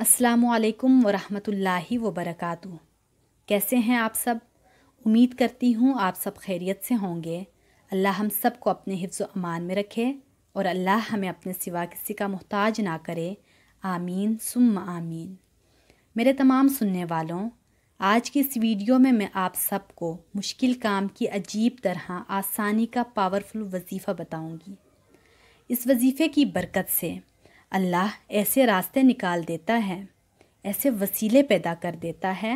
السلام علیکم ورحمۃ اللہ وبرکاتہ۔ کیسے ہیں آپ سب؟ امید کرتی ہوں آپ سب خیریت سے ہوں گے۔ اللہ ہم سب کو اپنے حفظ و امان میں رکھے اور اللہ ہمیں اپنے سوا کسی کا محتاج نہ کرے، آمین ثم آمین۔ میرے تمام سننے والوں، آج کی اس ویڈیو میں آپ سب کو مشکل کام کی عجیب طرح آسانی کا پاورفل وظیفہ بتاؤں گی۔ اس وظیفے کی برکت سے اللہ ایسے راستے نکال دیتا ہے، ایسے وسیلے پیدا کر دیتا ہے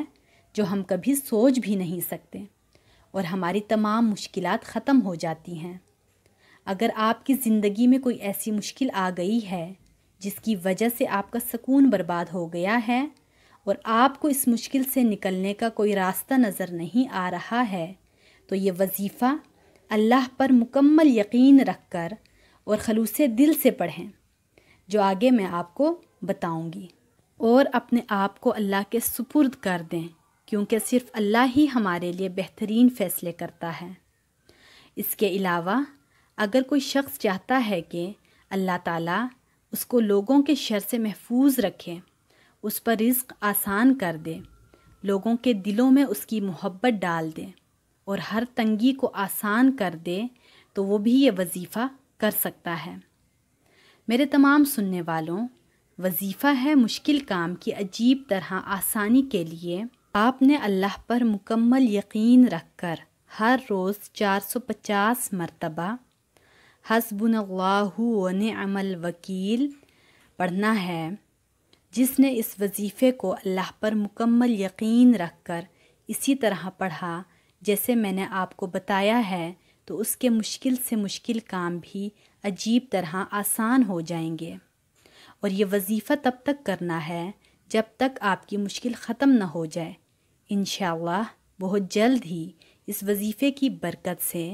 جو ہم کبھی سوچ بھی نہیں سکتے، اور ہماری تمام مشکلات ختم ہو جاتی ہیں۔ اگر آپ کی زندگی میں کوئی ایسی مشکل آ گئی ہے جس کی وجہ سے آپ کا سکون برباد ہو گیا ہے اور آپ کو اس مشکل سے نکلنے کا کوئی راستہ نظر نہیں آ رہا ہے، تو یہ وظیفہ اللہ پر مکمل یقین رکھ کر اور خلوص دل سے پڑھیں، جو آگے میں آپ کو بتاؤں گی، اور اپنے آپ کو اللہ کے سپرد کر دیں، کیونکہ صرف اللہ ہی ہمارے لیے بہترین فیصلے کرتا ہے۔ اس کے علاوہ اگر کوئی شخص چاہتا ہے کہ اللہ تعالیٰ اس کو لوگوں کے شر سے محفوظ رکھے، اس پر رزق آسان کر دے، لوگوں کے دلوں میں اس کی محبت ڈال دے اور ہر تنگی کو آسان کر دے، تو وہ بھی یہ وظیفہ کر سکتا ہے۔ میرے تمام سننے والوں، وظیفہ ہے مشکل کام کی عجیب طرح آسانی کے لیے آپ نے اللہ پر مکمل یقین رکھ کر ہر روز 450 مرتبہ حسبنا اللہ ونعم الوکیل پڑھنا ہے۔ جس نے اس وظیفے کو اللہ پر مکمل یقین رکھ کر اسی طرح پڑھا جیسے میں نے آپ کو بتایا ہے، تو اس کے مشکل سے مشکل کام بھی عجیب طرح آسان ہو جائیں گے۔ اور یہ وظیفہ تب تک کرنا ہے جب تک آپ کی مشکل ختم نہ ہو جائے۔ انشاءاللہ بہت جلد ہی اس وظیفے کی برکت سے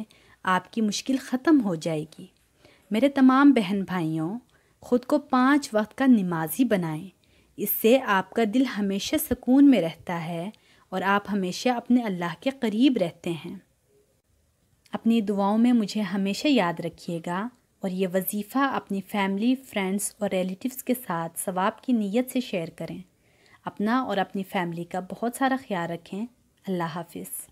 آپ کی مشکل ختم ہو جائے گی۔ میرے تمام بہن بھائیوں، خود کو 5 وقت کا نمازی بنائیں۔ اس سے آپ کا دل ہمیشہ سکون میں رہتا ہے اور آپ ہمیشہ اپنے اللہ کے قریب رہتے ہیں۔ اپنی دعاؤں میں مجھے ہمیشہ یاد رکھیے گا، اور یہ وظیفہ اپنی فیملی، فرینڈز اور ریلیٹیوز کے ساتھ ثواب کی نیت سے شیئر کریں۔ اپنا اور اپنی فیملی کا بہت سارا خیال رکھیں۔ اللہ حافظ۔